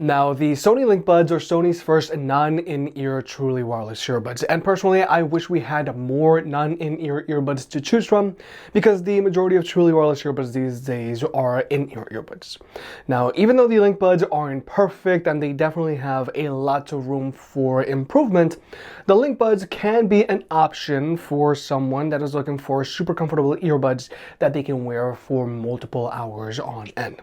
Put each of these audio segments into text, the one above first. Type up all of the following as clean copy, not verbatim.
Now, the Sony Linkbuds are Sony's first non-in-ear truly wireless earbuds, and personally, I wish we had more non-in-ear earbuds to choose from, because the majority of truly wireless earbuds these days are in-ear earbuds. Now, even though the Linkbuds aren't perfect and they definitely have a lot of room for improvement, the Linkbuds can be an option for someone that is looking for super comfortable earbuds that they can wear for multiple hours on end.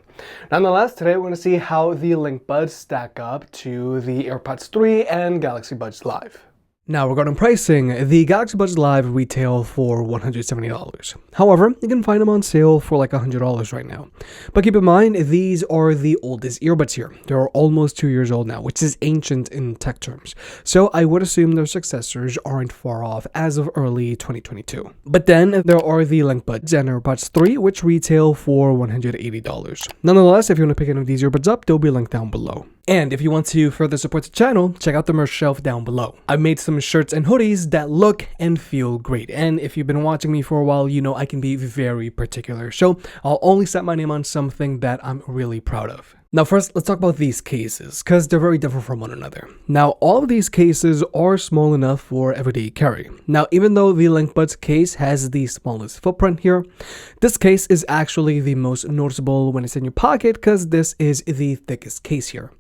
Nonetheless, today we're going to see how the Linkbuds stack up to the Airpods 3 and Galaxy Buds Live. Now, regarding pricing, the Galaxy Buds Live retail for $170. However, you can find them on sale for like $100 right now. But keep in mind, these are the oldest earbuds here. They're almost 2 years old now, which is ancient in tech terms. So I would assume their successors aren't far off as of early 2022. But then there are the Linkbuds and Airpods 3, which retail for $180. Nonetheless, if you want to pick any of these earbuds up, they'll be linked down below. And if you want to further support the channel, check out the merch shelf down below. I've made some shirts and hoodies that look and feel great. And if you've been watching me for a while, you know I can be very particular. So I'll only set my name on something that I'm really proud of. Now first, let's talk about these cases, because they're very different from one another. Now, all of these cases are small enough for everyday carry. Now, even though the Linkbuds case has the smallest footprint here, this case is actually the most noticeable when it's in your pocket, because this is the thickest case here.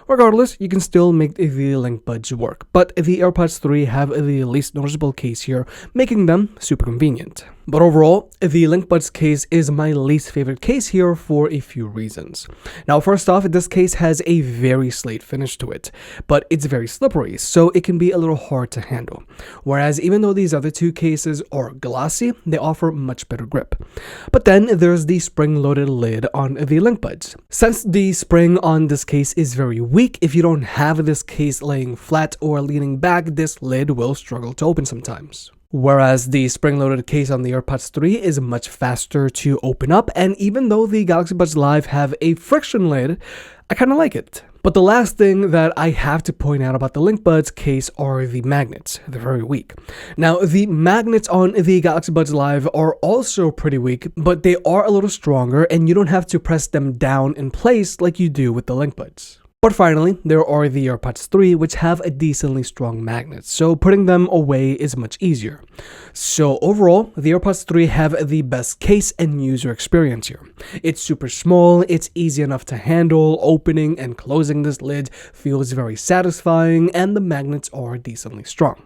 Regardless, you can still make the Linkbuds work, but the Airpods 3 have the least noticeable case here, making them super convenient. But overall, the Linkbuds case is my least favorite case here for a few reasons. Now, first off, this case has a very slate finish to it, but it's very slippery, so it can be a little hard to handle. Whereas even though these other two cases are glossy, they offer much better grip. But then there's the spring-loaded lid on the Linkbuds. Since the spring on this case is very weak, if you don't have this case laying flat or leaning back, this lid will struggle to open sometimes. Whereas the spring-loaded case on the Airpods 3 is much faster to open up, and even though the Galaxy Buds Live have a friction lid, I kind of like it. But the last thing that I have to point out about the Linkbuds case are the magnets. They're very weak. Now, the magnets on the Galaxy Buds Live are also pretty weak, but they are a little stronger, and you don't have to press them down in place like you do with the Linkbuds. But finally, there are the Airpods 3, which have a decently strong magnet, so putting them away is much easier. So overall, the Airpods 3 have the best case and user experience here. It's super small, it's easy enough to handle, opening and closing this lid feels very satisfying, and the magnets are decently strong.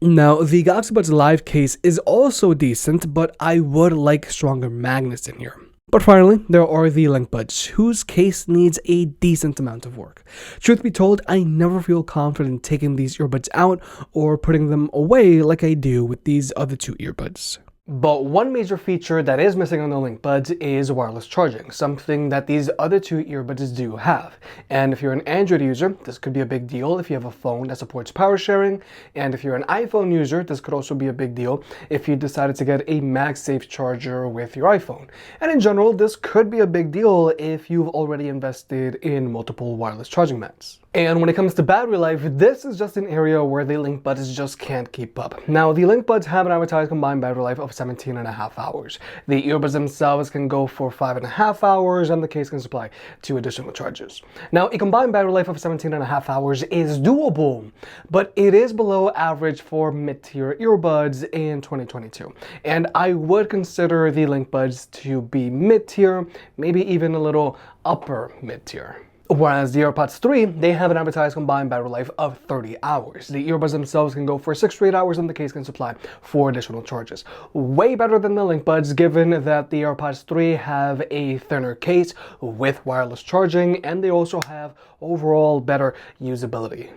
Now, the Galaxy Buds Live case is also decent, but I would like stronger magnets in here. But finally, there are the Linkbuds, whose case needs a decent amount of work. Truth be told, I never feel confident taking these earbuds out or putting them away like I do with these other two earbuds. But one major feature that is missing on the Linkbuds is wireless charging, something that these other two earbuds do have. And if you're an Android user, this could be a big deal if you have a phone that supports power sharing. And if you're an iPhone user, this could also be a big deal if you decided to get a MagSafe charger with your iPhone. And in general, this could be a big deal if you've already invested in multiple wireless charging mats. And when it comes to battery life, this is just an area where the Linkbuds just can't keep up. Now, the Linkbuds have an advertised combined battery life of 17.5 hours. The earbuds themselves can go for 5.5 hours, and the case can supply 2 additional charges. Now, a combined battery life of 17.5 hours is doable, but it is below average for mid-tier earbuds in 2022. And I would consider the Linkbuds to be mid-tier, maybe even a little upper mid-tier. Whereas the Airpods 3, they have an advertised combined battery life of 30 hours. The earbuds themselves can go for 6 straight hours, and the case can supply 4 additional charges. Way better than the Linkbuds, given that the Airpods 3 have a thinner case with wireless charging, and they also have overall better usability.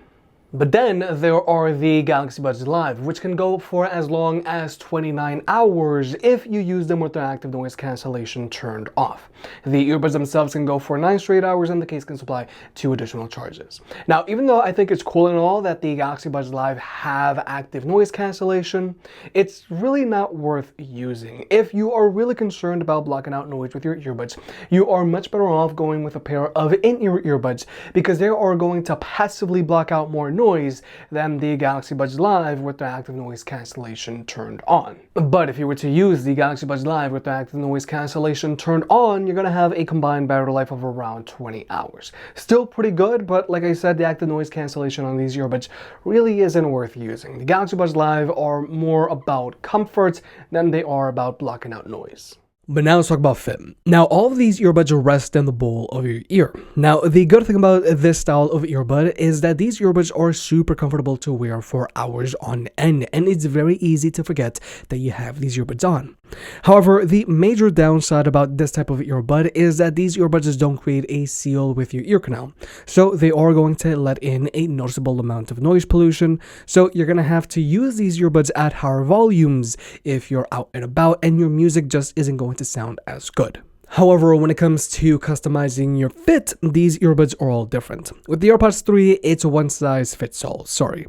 But then there are the Galaxy Buds Live, which can go for as long as 29 hours if you use them with their active noise cancellation turned off. The earbuds themselves can go for 9 straight hours, and the case can supply 2 additional charges. Now, even though I think it's cool and all that the Galaxy Buds Live have active noise cancellation, it's really not worth using. If you are really concerned about blocking out noise with your earbuds, you are much better off going with a pair of in-ear earbuds, because they are going to passively block out more noise noise than the Galaxy Buds Live with the active noise cancellation turned on. But if you were to use the Galaxy Buds Live with the active noise cancellation turned on, you're going to have a combined battery life of around 20 hours. Still pretty good, but like I said, the active noise cancellation on these earbuds really isn't worth using. The Galaxy Buds Live are more about comfort than they are about blocking out noise. But now let's talk about fit. Now, all of these earbuds rest in the bowl of your ear. Now, the good thing about this style of earbud is that these earbuds are super comfortable to wear for hours on end, and it's very easy to forget that you have these earbuds on. However, the major downside about this type of earbud is that these earbuds don't create a seal with your ear canal. So they are going to let in a noticeable amount of noise pollution. So you're going to have to use these earbuds at higher volumes if you're out and about and your music just isn't going to sound as good. However, when it comes to customizing your fit, these earbuds are all different. With the Airpods 3, it's one size fits all, sorry.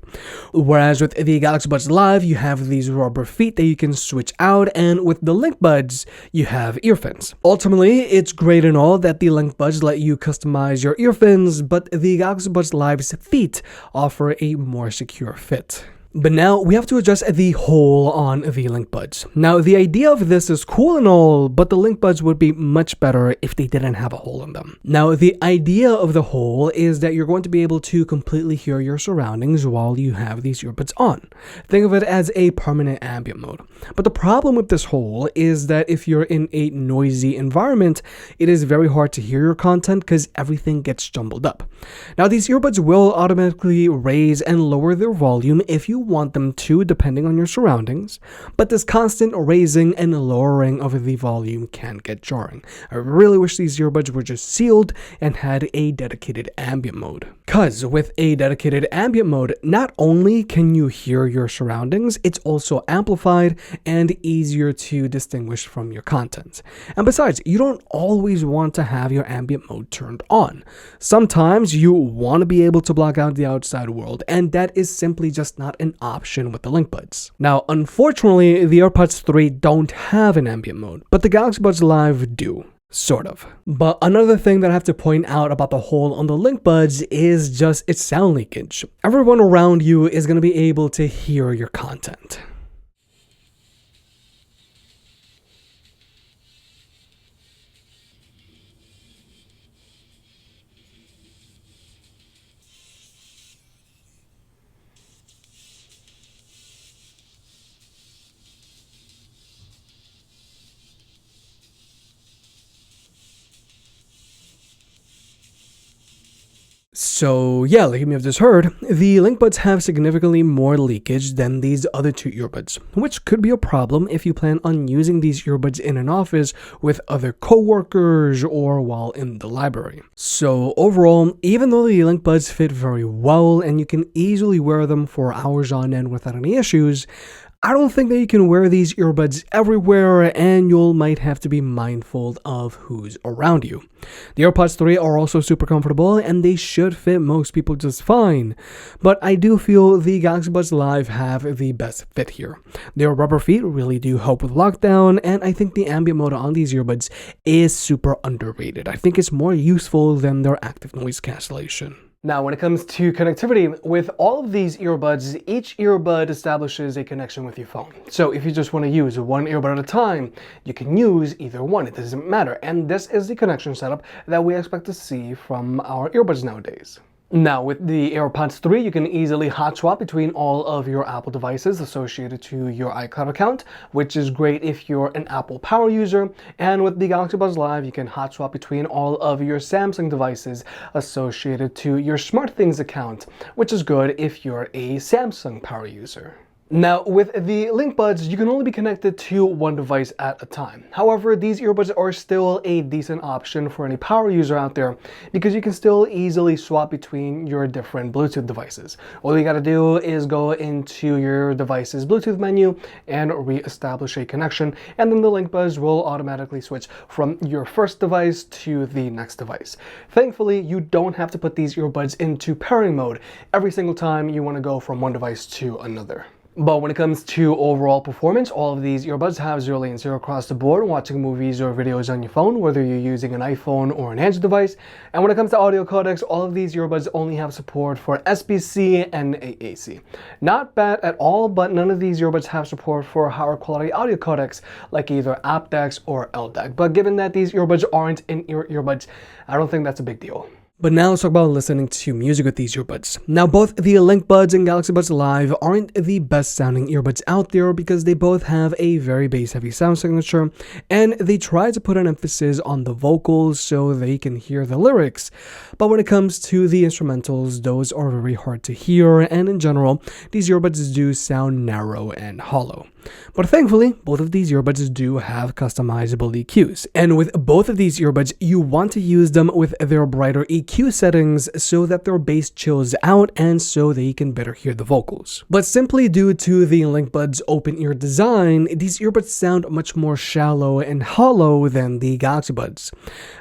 Whereas with the Galaxy Buds Live, you have these rubber feet that you can switch out, and with the Linkbuds, you have ear fins. Ultimately, it's great and all that the Linkbuds let you customize your ear fins, but the Galaxy Buds Live's feet offer a more secure fit. But now we have to adjust the hole on the Linkbuds. Now the idea of this is cool and all, but the Linkbuds would be much better if they didn't have a hole in them. Now the idea of the hole is that you're going to be able to completely hear your surroundings while you have these earbuds on. Think of it as a permanent ambient mode. But the problem with this hole is that if you're in a noisy environment, it is very hard to hear your content because everything gets jumbled up. Now these earbuds will automatically raise and lower their volume if you want them to, depending on your surroundings, but this constant raising and lowering of the volume can get jarring. I really wish these earbuds were just sealed and had a dedicated ambient mode. Cause with a dedicated ambient mode, not only can you hear your surroundings, it's also amplified and easier to distinguish from your content. And besides, you don't always want to have your ambient mode turned on. Sometimes you want to be able to block out the outside world, and that is simply just not an option with the Linkbuds. Now, unfortunately, the Airpods 3 don't have an ambient mode, but the Galaxy Buds Live do. Sort of. But another thing that I have to point out about the hole on the Linkbuds is just its sound leakage. Everyone around you is going to be able to hear your content. So yeah, like you may have just heard, the Linkbuds have significantly more leakage than these other two earbuds, which could be a problem if you plan on using these earbuds in an office with other coworkers or while in the library. So overall, even though the Linkbuds fit very well and you can easily wear them for hours on end without any issues, I don't think that you can wear these earbuds everywhere, and you might have to be mindful of who's around you. The Airpods 3 are also super comfortable and they should fit most people just fine, but I do feel the Galaxy Buds Live have the best fit here. Their rubber feet really do help with lockdown, and I think the ambient mode on these earbuds is super underrated. I think it's more useful than their active noise cancellation. Now, when it comes to connectivity, with all of these earbuds, each earbud establishes a connection with your phone. So if you just want to use one earbud at a time, you can use either one. It doesn't matter. And this is the connection setup that we expect to see from our earbuds nowadays. Now, with the Airpods 3, you can easily hot swap between all of your Apple devices associated to your iCloud account, which is great if you're an Apple Power user. And with the Galaxy Buds Live, you can hot swap between all of your Samsung devices associated to your SmartThings account, which is good if you're a Samsung Power user. Now, with the Linkbuds, you can only be connected to one device at a time. However, these earbuds are still a decent option for any power user out there because you can still easily swap between your different Bluetooth devices. All you gotta do is go into your device's Bluetooth menu and re-establish a connection, and then the Linkbuds will automatically switch from your first device to the next device. Thankfully, you don't have to put these earbuds into pairing mode every single time you want to go from one device to another. But when it comes to overall performance, all of these earbuds have zero latency across the board watching movies or videos on your phone, whether you're using an iPhone or an Android device. And when it comes to audio codecs, all of these earbuds only have support for SBC and AAC. Not bad at all, but none of these earbuds have support for higher quality audio codecs like either aptX or LDAC. But given that these earbuds aren't in-ear earbuds, I don't think that's a big deal. But now let's talk about listening to music with these earbuds. Now, both the Linkbuds and Galaxy Buds Live aren't the best sounding earbuds out there because they both have a very bass heavy sound signature, and they try to put an emphasis on the vocals so they can hear the lyrics. But when it comes to the instrumentals, those are very hard to hear, and in general, these earbuds do sound narrow and hollow. But thankfully, both of these earbuds do have customizable EQs. And with both of these earbuds, you want to use them with their brighter EQ settings so that their bass chills out and so they can better hear the vocals. But simply due to the Linkbuds open ear design, these earbuds sound much more shallow and hollow than the Galaxy Buds.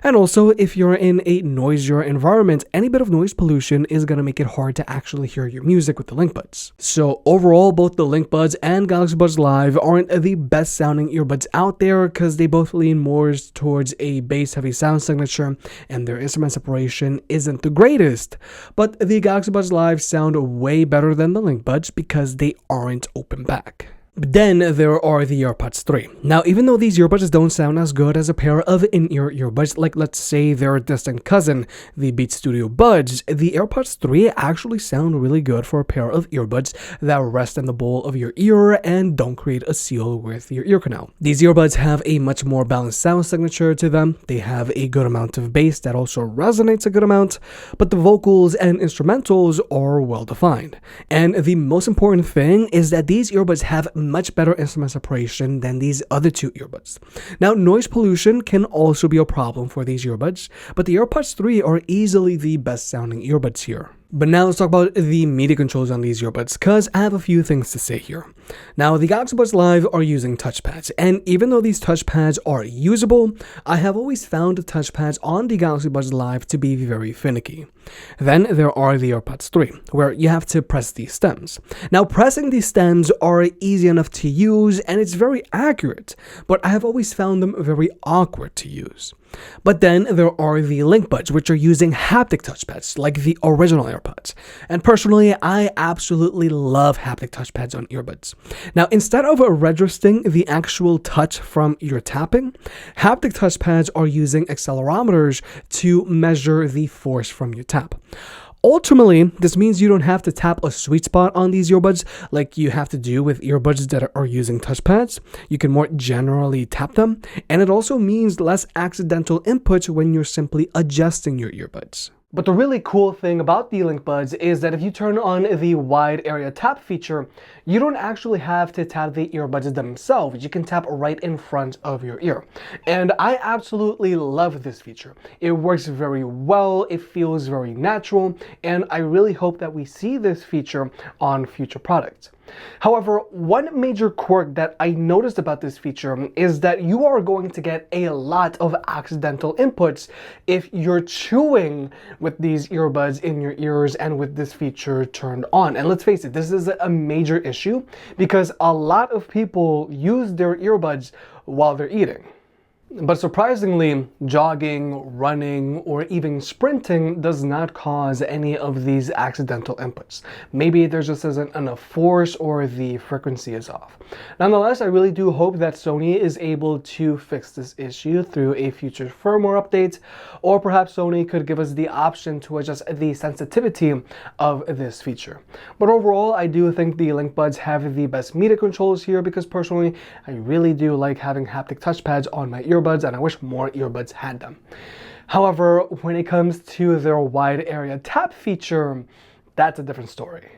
And also, if you're in a noisier environment, any bit of noise pollution is going to make it hard to actually hear your music with the Linkbuds. So overall, both the Linkbuds and Galaxy Buds Live aren't the best sounding earbuds out there because they both lean more towards a bass heavy sound signature and their instrument separation isn't the greatest. But the Galaxy Buds Live sound way better than the Linkbuds because they aren't open back. But then there are the Airpods 3. Now, even though these earbuds don't sound as good as a pair of in-ear earbuds, like let's say their distant cousin, the Beats Studio Buds, the Airpods 3 actually sound really good for a pair of earbuds that rest in the bowl of your ear and don't create a seal with your ear canal. These earbuds have a much more balanced sound signature to them. They have a good amount of bass that also resonates a good amount, but the vocals and instrumentals are well defined. And the most important thing is that these earbuds have much better instrument separation than these other two earbuds. Now, noise pollution can also be a problem for these earbuds, but the Airpods 3 are easily the best sounding earbuds here. But now let's talk about the MIDI controls on these earbuds, because I have a few things to say here. Now, the Galaxy Buds Live are using touchpads, and even though these touchpads are usable, I have always found the touchpads on the Galaxy Buds Live to be very finicky. Then there are the Airpods 3, where you have to press these stems. Now, pressing these stems are easy enough to use, and it's very accurate, but I have always found them very awkward to use. But then there are the Linkbuds, which are using haptic touchpads, like the original AirPods. And personally, I absolutely love haptic touchpads on earbuds. Now, instead of registering the actual touch from your tapping, haptic touchpads are using accelerometers to measure the force from your tap. Ultimately, this means you don't have to tap a sweet spot on these earbuds like you have to do with earbuds that are using touchpads. You can more generally tap them, and it also means less accidental input when you're simply adjusting your earbuds. But the really cool thing about the Linkbuds is that if you turn on the wide area tap feature, you don't actually have to tap the earbuds themselves. You can tap right in front of your ear. And I absolutely love this feature. It works very well, it feels very natural, and I really hope that we see this feature on future products. However, one major quirk that I noticed about this feature is that you are going to get a lot of accidental inputs if you're chewing with these earbuds in your ears and with this feature turned on. And let's face it, this is a major issue because a lot of people use their earbuds while they're eating. But surprisingly, jogging, running, or even sprinting does not cause any of these accidental inputs. Maybe there just isn't enough force or the frequency is off. Nonetheless, I really do hope that Sony is able to fix this issue through a future firmware update, or perhaps Sony could give us the option to adjust the sensitivity of this feature. But overall, I do think the Linkbuds have the best media controls here because personally, I really do like having haptic touchpads on my earbuds, and I wish more earbuds had them. However, when it comes to their wide area tap feature, that's a different story.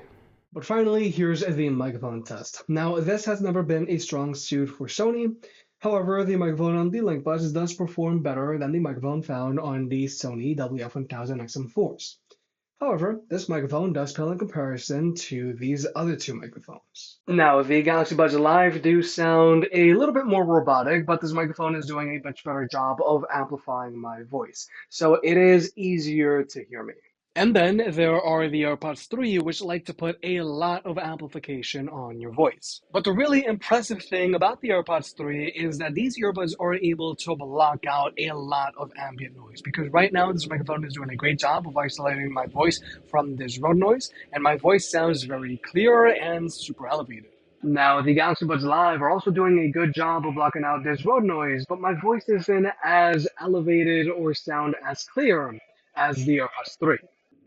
But finally, here's the microphone test. Now, this has never been a strong suit for Sony. However, the microphone on the Linkbuds does perform better than the microphone found on the Sony WF-1000 XM4s. However, this microphone does pale in comparison to these other two microphones. Now, the Galaxy Buds Live do sound a little bit more robotic, but this microphone is doing a much better job of amplifying my voice, so it is easier to hear me. And then there are the AirPods 3, which like to put a lot of amplification on your voice. But the really impressive thing about the AirPods 3 is that these earbuds are able to block out a lot of ambient noise. Because right now, this microphone is doing a great job of isolating my voice from this road noise, and my voice sounds very clear and super elevated. Now, the Galaxy Buds Live are also doing a good job of blocking out this road noise, but my voice isn't as elevated or sound as clear as the AirPods 3.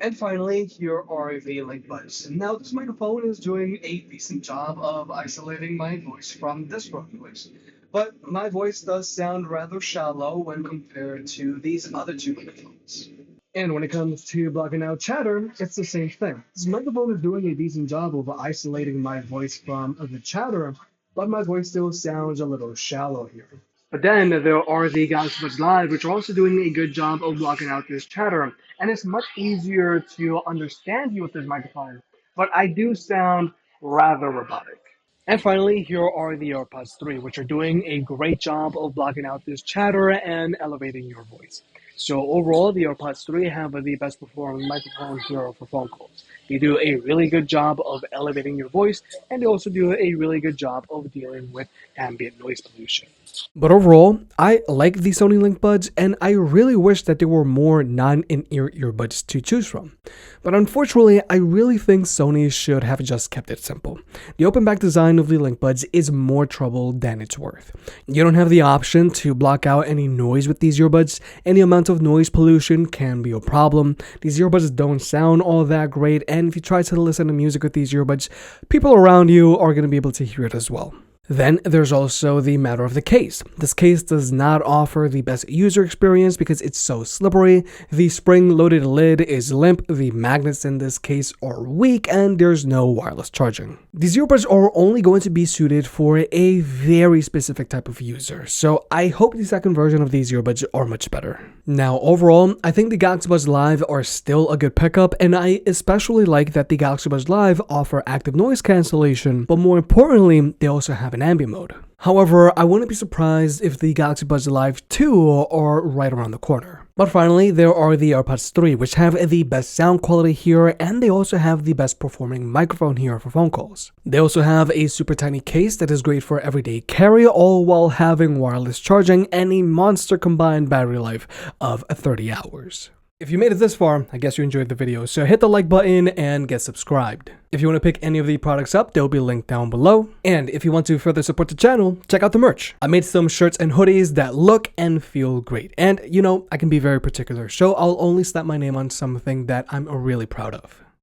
And finally, here are the Linkbuds. Now, this microphone is doing a decent job of isolating my voice from this road noise. But my voice does sound rather shallow when compared to these other two microphones. And when it comes to blocking out chatter, it's the same thing. This microphone is doing a decent job of isolating my voice from the chatter, but my voice still sounds a little shallow here. But then there are the Galaxy Buds Live, which are also doing a good job of blocking out this chatter. And it's much easier to understand you with this microphone, but I do sound rather robotic. And finally, here are the AirPods 3, which are doing a great job of blocking out this chatter and elevating your voice. So overall, the AirPods 3 have the best performing microphone here for phone calls. They do a really good job of elevating your voice, and they also do a really good job of dealing with ambient noise pollution. But overall, I like the Sony Linkbuds, and I really wish that there were more non-in-ear earbuds to choose from. But unfortunately, I really think Sony should have just kept it simple. The open back design of the Linkbuds is more trouble than it's worth. You don't have the option to block out any noise with these earbuds. Any amount of noise pollution can be a problem. These earbuds don't sound all that great, and if you try to listen to music with these earbuds, people around you are going to be able to hear it as well. Then there's also the matter of the case. This case does not offer the best user experience because it's so slippery. The spring-loaded lid is limp, the magnets in this case are weak, and there's no wireless charging. These earbuds are only going to be suited for a very specific type of user, so I hope the second version of these earbuds are much better. Now, overall, I think the Galaxy Buds Live are still a good pickup, and I especially like that the Galaxy Buds Live offer active noise cancellation, but more importantly, they also have an ambient mode. However, I wouldn't be surprised if the Galaxy Buds Live 2 are right around the corner. But finally, there are the AirPods 3, which have the best sound quality here, and they also have the best performing microphone here for phone calls. They also have a super tiny case that is great for everyday carry, all while having wireless charging and a monster combined battery life of 30 hours. If you made it this far, I guess you enjoyed the video, so hit the like button and get subscribed. If you want to pick any of the products up, they'll be linked down below. And if you want to further support the channel, check out the merch. I made some shirts and hoodies that look and feel great. And you know, I can be very particular, so I'll only slap my name on something that I'm really proud of.